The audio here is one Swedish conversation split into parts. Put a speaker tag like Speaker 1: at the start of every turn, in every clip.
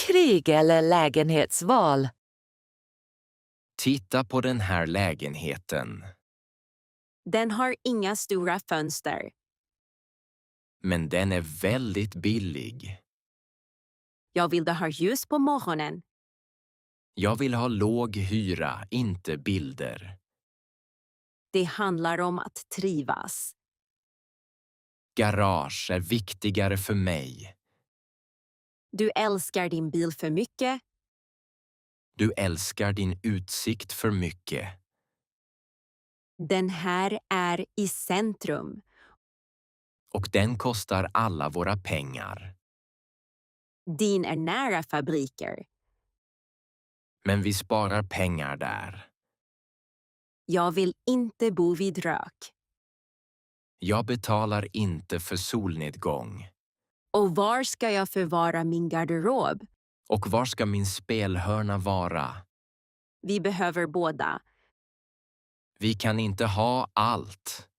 Speaker 1: Krig eller lägenhetsval?
Speaker 2: Titta på den här lägenheten.
Speaker 3: Den har inga stora fönster.
Speaker 2: Men den är väldigt billig.
Speaker 3: Jag vill ha ljus på morgonen.
Speaker 2: Jag vill ha låg hyra, inte bilder.
Speaker 3: Det handlar om att trivas.
Speaker 2: Garage är viktigare för mig.
Speaker 3: Du älskar din bil för mycket.
Speaker 2: Du älskar din utsikt för mycket.
Speaker 3: Den här är i centrum.
Speaker 2: Och den kostar alla våra pengar.
Speaker 3: Din är nära fabriker.
Speaker 2: Men vi sparar pengar där.
Speaker 3: Jag vill inte bo vid rök.
Speaker 2: Jag betalar inte för solnedgång.
Speaker 3: Och var ska jag förvara min garderob?
Speaker 2: Och var ska min spelhörna vara?
Speaker 3: Vi behöver båda.
Speaker 2: Vi kan inte ha allt.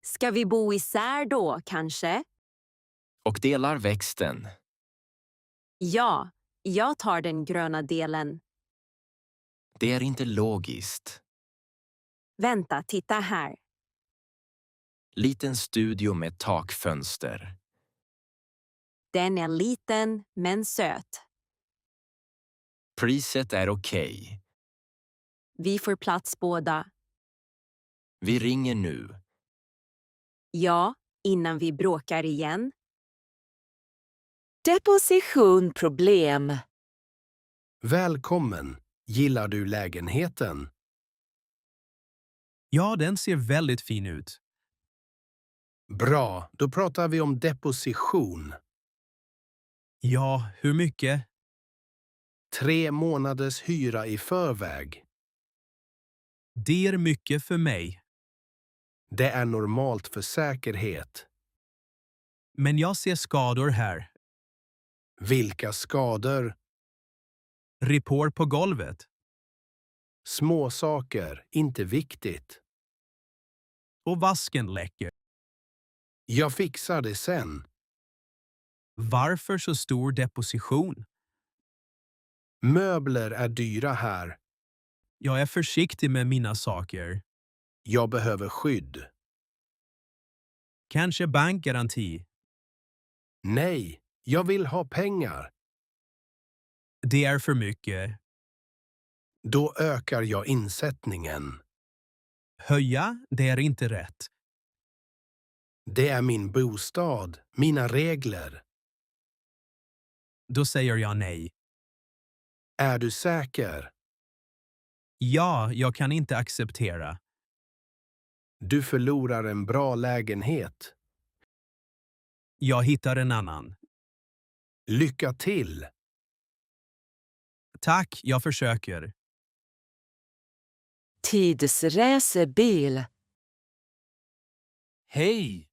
Speaker 3: Ska vi bo isär då, kanske?
Speaker 2: Och delar växten.
Speaker 3: Ja, jag tar den gröna delen.
Speaker 2: Det är inte logiskt.
Speaker 3: Vänta, titta här.
Speaker 2: Liten studio med takfönster.
Speaker 3: Den är liten men söt.
Speaker 2: Priset är okej.
Speaker 3: Vi får plats båda.
Speaker 2: Vi ringer nu.
Speaker 3: Ja, innan vi bråkar igen.
Speaker 1: Depositionproblem.
Speaker 4: Välkommen! Gillar du lägenheten?
Speaker 5: Ja, den ser väldigt fin ut.
Speaker 4: Bra, då pratar vi om deposition.
Speaker 5: Ja, hur mycket?
Speaker 4: 3 månaders hyra i förväg.
Speaker 5: Det är mycket för mig.
Speaker 4: Det är normalt för säkerhet.
Speaker 5: Men jag ser skador här.
Speaker 4: Vilka skador?
Speaker 5: Ripor på golvet.
Speaker 4: Små saker, inte viktigt.
Speaker 5: Och vasken läcker.
Speaker 4: Jag fixar det sen.
Speaker 5: Varför så stor deposition?
Speaker 4: Möbler är dyra här.
Speaker 5: Jag är försiktig med mina saker.
Speaker 4: Jag behöver skydd.
Speaker 5: Kanske bankgaranti.
Speaker 4: Nej, jag vill ha pengar.
Speaker 5: Det är för mycket.
Speaker 4: Då ökar jag insättningen.
Speaker 5: Höja, det är inte rätt.
Speaker 4: Det är min bostad, mina regler.
Speaker 5: Då säger jag nej.
Speaker 4: Är du säker?
Speaker 5: Ja, jag kan inte acceptera.
Speaker 4: Du förlorar en bra lägenhet.
Speaker 5: Jag hittar en annan.
Speaker 4: Lycka till!
Speaker 5: Tack, jag försöker.
Speaker 1: Tidsresebil.
Speaker 6: Hej!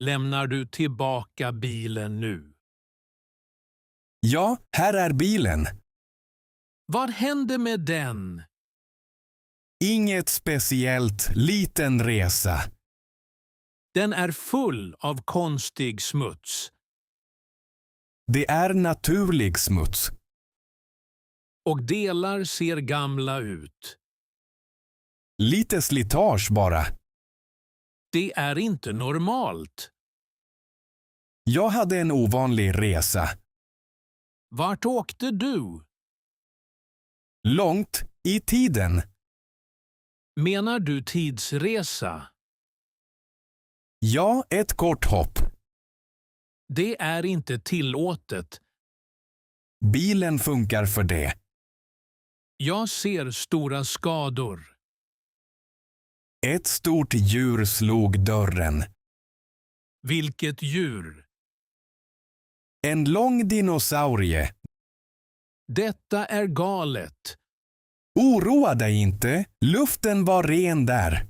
Speaker 6: Lämnar du tillbaka bilen nu?
Speaker 7: Ja, här är bilen.
Speaker 6: Vad hände med den?
Speaker 7: Inget speciellt, liten resa.
Speaker 6: Den är full av konstig smuts.
Speaker 7: Det är naturlig smuts.
Speaker 6: Och delar ser gamla ut.
Speaker 7: Lite slitage bara.
Speaker 6: Det är inte normalt.
Speaker 7: Jag hade en ovanlig resa.
Speaker 6: Vart åkte du?
Speaker 7: Långt i tiden.
Speaker 6: Menar du tidsresa?
Speaker 7: Ja, ett kort hopp.
Speaker 6: Det är inte tillåtet.
Speaker 7: Bilen funkar för det.
Speaker 6: Jag ser stora skador.
Speaker 7: Ett stort djur slog dörren.
Speaker 6: Vilket djur?
Speaker 7: En lång dinosaurie.
Speaker 6: Detta är galet.
Speaker 7: Oroa dig inte, luften var ren där.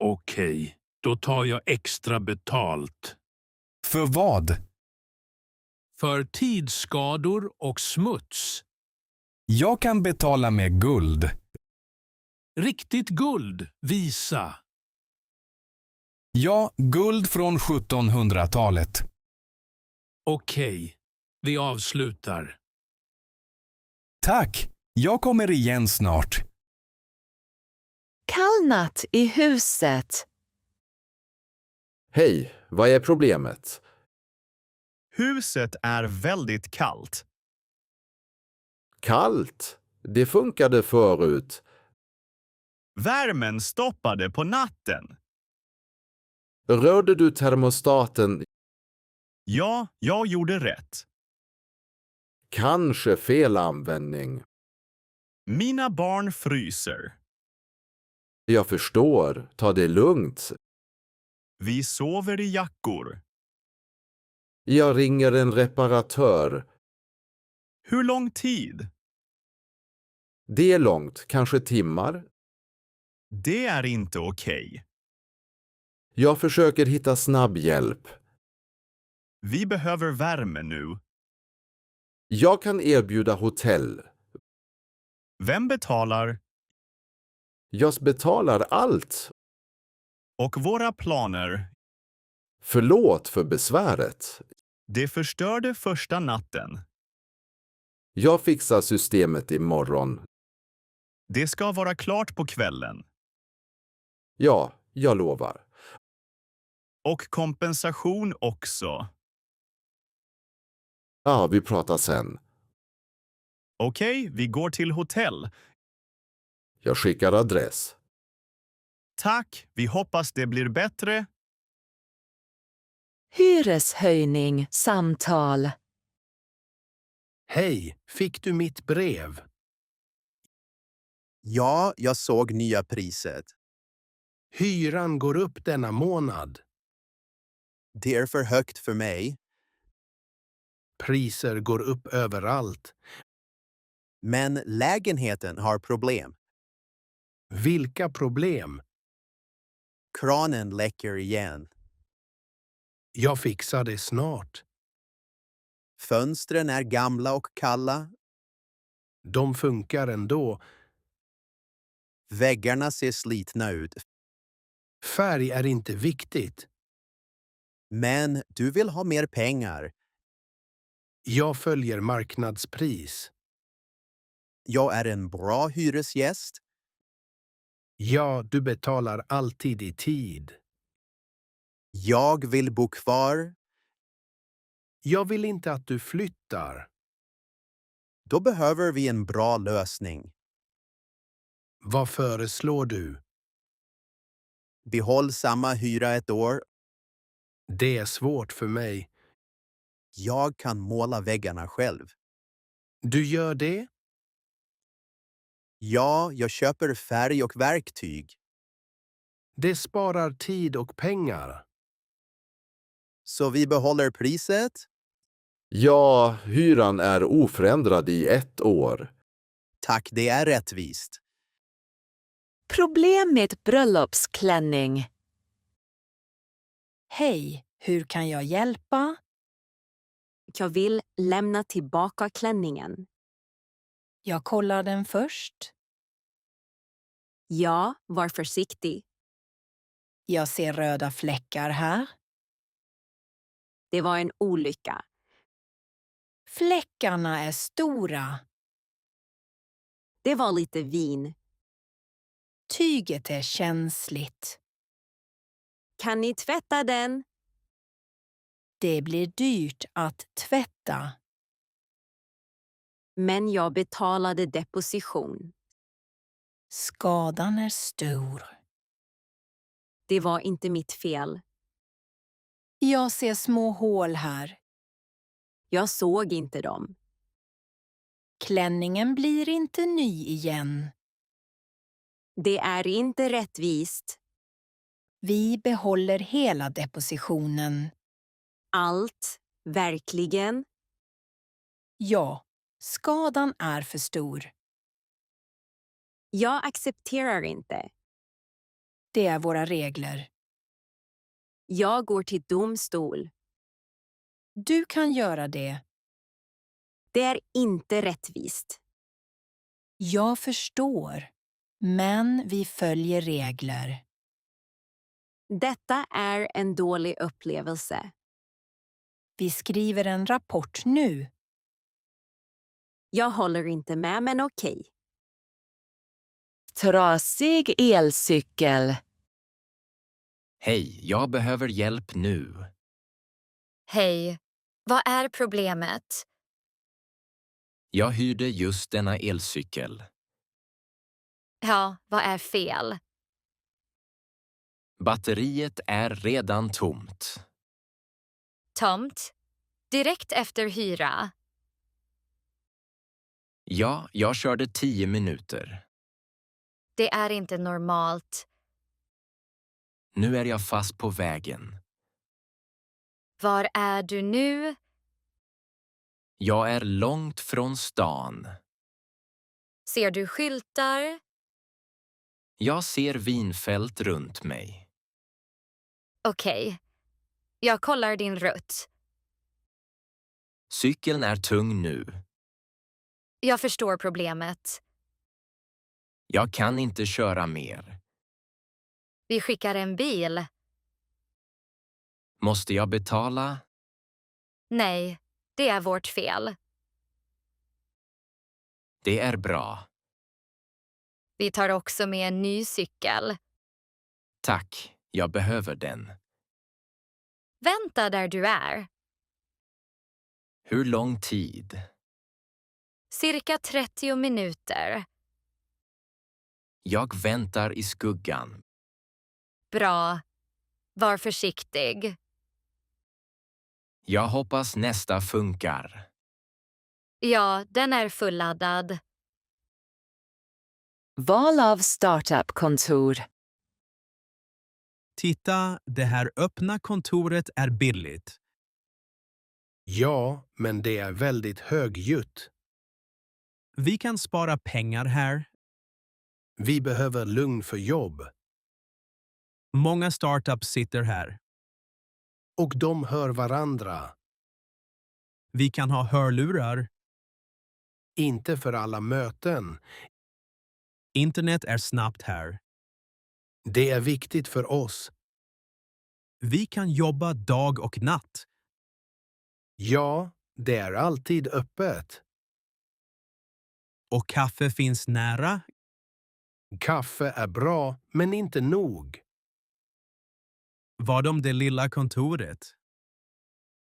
Speaker 6: Okej, då tar jag extra betalt.
Speaker 7: För vad?
Speaker 6: För tidsskador och smuts.
Speaker 7: Jag kan betala med guld.
Speaker 6: Riktigt guld, visa.
Speaker 7: Ja, guld från 1700-talet.
Speaker 6: Okej, Vi avslutar.
Speaker 7: Tack, jag kommer igen snart.
Speaker 1: Kallnat i huset.
Speaker 8: Hej, vad är problemet?
Speaker 9: Huset är väldigt kallt.
Speaker 8: Kallt? Det funkade förut.
Speaker 9: Värmen stoppade på natten.
Speaker 8: Rörde du termostaten?
Speaker 9: Ja, jag gjorde rätt.
Speaker 8: Kanske felanvändning.
Speaker 9: Mina barn fryser.
Speaker 8: Jag förstår. Ta det lugnt.
Speaker 9: Vi sover i jackor.
Speaker 8: Jag ringer en reparatör.
Speaker 9: Hur lång tid?
Speaker 8: Det är långt, kanske timmar.
Speaker 9: Det är inte okej.
Speaker 8: Jag försöker hitta snabb hjälp.
Speaker 9: Vi behöver värme nu.
Speaker 8: Jag kan erbjuda hotell.
Speaker 9: Vem betalar?
Speaker 8: Jag betalar allt.
Speaker 9: Och våra planer.
Speaker 8: Förlåt för besväret.
Speaker 9: Det förstörde första natten.
Speaker 8: Jag fixar systemet imorgon.
Speaker 9: Det ska vara klart på kvällen.
Speaker 8: Ja, jag lovar.
Speaker 9: Och kompensation också.
Speaker 8: Ja, vi pratar sen.
Speaker 9: Okej, vi går till hotell.
Speaker 8: Jag skickar adress.
Speaker 9: Tack, vi hoppas det blir bättre.
Speaker 1: Hyreshöjning samtal.
Speaker 4: Hej, fick du mitt brev?
Speaker 10: Ja, jag såg nya priset.
Speaker 4: Hyran går upp denna månad.
Speaker 10: Det är för högt för mig.
Speaker 4: Priser går upp överallt.
Speaker 10: Men lägenheten har problem.
Speaker 4: Vilka problem?
Speaker 10: Kranen läcker igen.
Speaker 4: Jag fixar det snart.
Speaker 10: Fönstren är gamla och kalla.
Speaker 4: De funkar ändå.
Speaker 10: Väggarna ser slitna ut.
Speaker 4: Färg är inte viktigt.
Speaker 10: Men du vill ha mer pengar.
Speaker 4: Jag följer marknadspris.
Speaker 10: Jag är en bra hyresgäst.
Speaker 4: Ja, du betalar alltid i tid.
Speaker 10: Jag vill bo kvar.
Speaker 4: Jag vill inte att du flyttar.
Speaker 10: Då behöver vi en bra lösning.
Speaker 4: Vad föreslår du?
Speaker 10: Behåll samma hyra ett år.
Speaker 4: Det är svårt för mig.
Speaker 10: Jag kan måla väggarna själv.
Speaker 4: Du gör det?
Speaker 10: Ja, jag köper färg och verktyg.
Speaker 4: Det sparar tid och pengar.
Speaker 10: Så vi behåller priset?
Speaker 8: Ja, hyran är oförändrad i 1 år.
Speaker 10: Tack, det är rättvist.
Speaker 1: Problem med bröllopsklänning.
Speaker 11: Hej, hur kan jag hjälpa?
Speaker 3: Jag vill lämna tillbaka klänningen.
Speaker 11: Jag kollar den först.
Speaker 3: Ja, var försiktig.
Speaker 11: Jag ser röda fläckar här.
Speaker 3: Det var en olycka.
Speaker 11: Fläckarna är stora.
Speaker 3: Det var lite vin.
Speaker 11: Tyget är känsligt.
Speaker 3: Kan ni tvätta den?
Speaker 11: Det blir dyrt att tvätta.
Speaker 3: Men jag betalade deposition.
Speaker 11: Skadan är stor.
Speaker 3: Det var inte mitt fel.
Speaker 11: Jag ser små hål här.
Speaker 3: Jag såg inte dem.
Speaker 11: Klänningen blir inte ny igen.
Speaker 3: Det är inte rättvist.
Speaker 11: Vi behåller hela depositionen.
Speaker 3: Allt, verkligen.
Speaker 11: Ja, skadan är för stor.
Speaker 3: Jag accepterar inte.
Speaker 11: Det är våra regler.
Speaker 3: Jag går till domstol.
Speaker 11: Du kan göra det.
Speaker 3: Det är inte rättvist.
Speaker 11: Jag förstår, men vi följer regler.
Speaker 3: Detta är en dålig upplevelse.
Speaker 11: Vi skriver en rapport nu.
Speaker 3: Jag håller inte med, men okej.
Speaker 1: Trasig elcykel.
Speaker 2: Hej, jag behöver hjälp nu.
Speaker 12: Hej, vad är problemet?
Speaker 2: Jag hyrde just denna elcykel.
Speaker 12: Ja, vad är fel?
Speaker 2: Batteriet är redan tomt.
Speaker 12: Tomt? Direkt efter hyra?
Speaker 2: Ja, jag körde 10 minuter.
Speaker 12: Det är inte normalt.
Speaker 2: Nu är jag fast på vägen.
Speaker 12: Var är du nu?
Speaker 2: Jag är långt från stan.
Speaker 12: Ser du skyltar?
Speaker 2: Jag ser vinfält runt mig.
Speaker 12: Okej. Jag kollar din rutt.
Speaker 2: Cykeln är tung nu.
Speaker 12: Jag förstår problemet.
Speaker 2: Jag kan inte köra mer.
Speaker 12: Vi skickar en bil.
Speaker 2: Måste jag betala?
Speaker 12: Nej, det är vårt fel.
Speaker 2: Det är bra.
Speaker 12: Vi tar också med en ny cykel.
Speaker 2: Tack, jag behöver den.
Speaker 12: Vänta där du är.
Speaker 2: Hur lång tid?
Speaker 12: Cirka 30 minuter.
Speaker 2: Jag väntar i skuggan.
Speaker 12: Bra. Var försiktig.
Speaker 2: Jag hoppas nästa funkar.
Speaker 12: Ja, den är fulladdad.
Speaker 1: Val av startup-kontor.
Speaker 5: Titta, det här öppna kontoret är billigt.
Speaker 4: Ja, men det är väldigt högljutt.
Speaker 5: Vi kan spara pengar här.
Speaker 4: Vi behöver lugn för jobb.
Speaker 5: Många startups sitter här.
Speaker 4: Och de hör varandra.
Speaker 5: Vi kan ha hörlurar.
Speaker 4: Inte för alla möten.
Speaker 5: Internet är snabbt här.
Speaker 4: Det är viktigt för oss.
Speaker 5: Vi kan jobba dag och natt.
Speaker 4: Ja, det är alltid öppet.
Speaker 5: Och kaffe finns nära.
Speaker 4: Kaffe är bra, men inte nog.
Speaker 5: Vad om det lilla kontoret?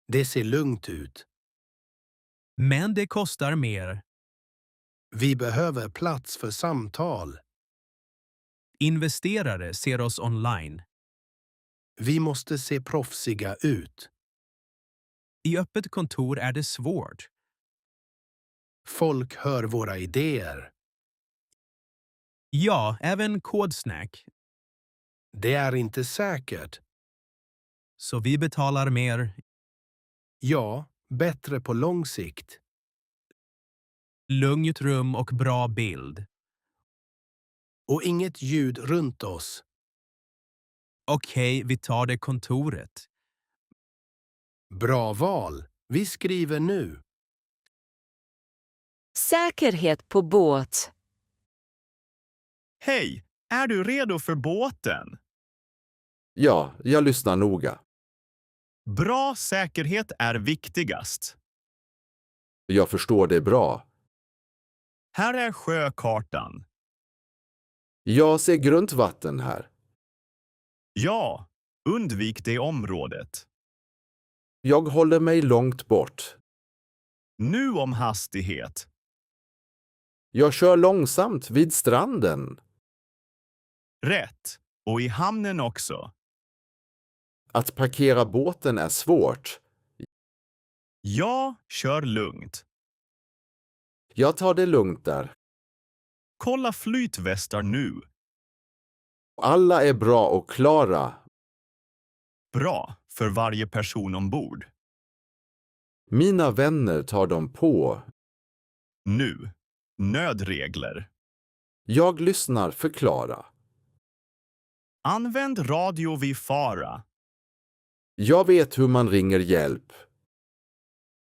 Speaker 4: Det ser lugnt ut.
Speaker 5: Men det kostar mer.
Speaker 4: Vi behöver plats för samtal.
Speaker 5: Investerare ser oss online.
Speaker 4: Vi måste se proffsiga ut.
Speaker 5: I öppet kontor är det svårt.
Speaker 4: Folk hör våra idéer.
Speaker 5: Ja, även kodsnack.
Speaker 4: Det är inte säkert.
Speaker 5: Så vi betalar mer.
Speaker 4: Ja, bättre på lång sikt.
Speaker 5: Lugnt rum och bra bild.
Speaker 4: Och inget ljud runt oss.
Speaker 5: Okej, vi tar det kontoret.
Speaker 4: Bra val. Vi skriver nu.
Speaker 1: Säkerhet på båt.
Speaker 9: Hej, är du redo för båten?
Speaker 8: Ja, jag lyssnar noga.
Speaker 9: Bra säkerhet är viktigast.
Speaker 8: Jag förstår det bra.
Speaker 9: Här är sjökartan.
Speaker 8: Jag ser grunt vatten här.
Speaker 9: Ja, undvik det området.
Speaker 8: Jag håller mig långt bort.
Speaker 9: Nu om hastighet.
Speaker 8: Jag kör långsamt vid stranden.
Speaker 9: Rätt. Och i hamnen också.
Speaker 8: Att parkera båten är svårt.
Speaker 9: Ja, kör lugnt.
Speaker 8: Jag tar det lugnt där.
Speaker 9: Kolla flytvästar nu.
Speaker 8: Alla är bra och klara.
Speaker 9: Bra för varje person ombord.
Speaker 8: Mina vänner tar dem på.
Speaker 9: Nu. Nödregler.
Speaker 8: Jag lyssnar förklara.
Speaker 9: Använd radio vid fara.
Speaker 8: Jag vet hur man ringer hjälp.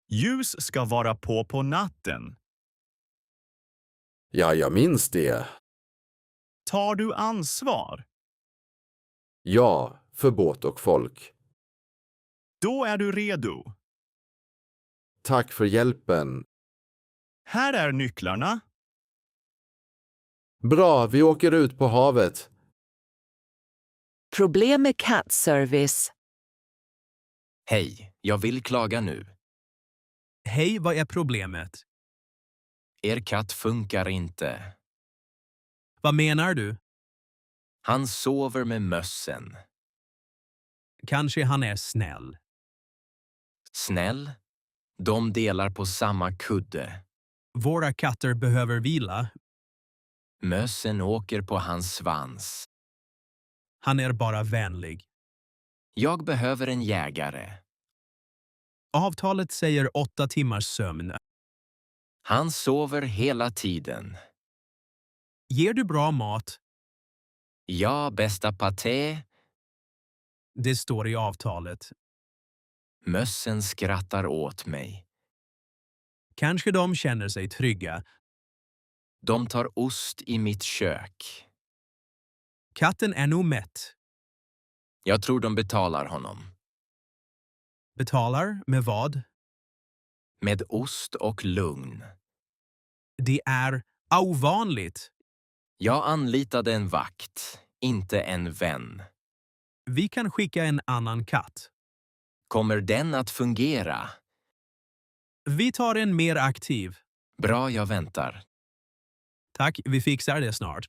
Speaker 9: Ljus ska vara på natten.
Speaker 8: Ja, jag minns det.
Speaker 9: Tar du ansvar?
Speaker 8: Ja, för båt och folk.
Speaker 9: Då är du redo.
Speaker 8: tack för hjälpen.
Speaker 9: Här är nycklarna.
Speaker 8: Bra, vi åker ut på havet.
Speaker 1: Problem med kattservice.
Speaker 2: Hej, jag vill klaga nu.
Speaker 5: Hej, vad är problemet?
Speaker 2: Er katt funkar inte.
Speaker 5: Vad menar du?
Speaker 2: Han sover med mössen.
Speaker 5: Kanske han är snäll.
Speaker 2: Snäll? De delar på samma kudde.
Speaker 5: Våra katter behöver vila.
Speaker 2: Mössen åker på hans svans.
Speaker 5: Han är bara vänlig.
Speaker 2: Jag behöver en jägare.
Speaker 5: Avtalet säger 8 timmars sömn.
Speaker 2: Han sover hela tiden.
Speaker 5: Ger du bra mat?
Speaker 2: Ja, bästa paté.
Speaker 5: Det står i avtalet.
Speaker 2: Mössen skrattar åt mig.
Speaker 5: Kanske de känner sig trygga.
Speaker 2: De tar ost i mitt kök.
Speaker 5: Katten är nog mätt.
Speaker 2: Jag tror de betalar honom.
Speaker 5: Betalar med vad?
Speaker 2: Med ost och lugn.
Speaker 5: Det är ovanligt.
Speaker 2: Jag anlitade en vakt, inte en vän.
Speaker 5: Vi kan skicka en annan katt.
Speaker 2: Kommer den att fungera?
Speaker 5: Vi tar en mer aktiv.
Speaker 2: Bra, jag väntar.
Speaker 5: Tack, vi fixar det snart.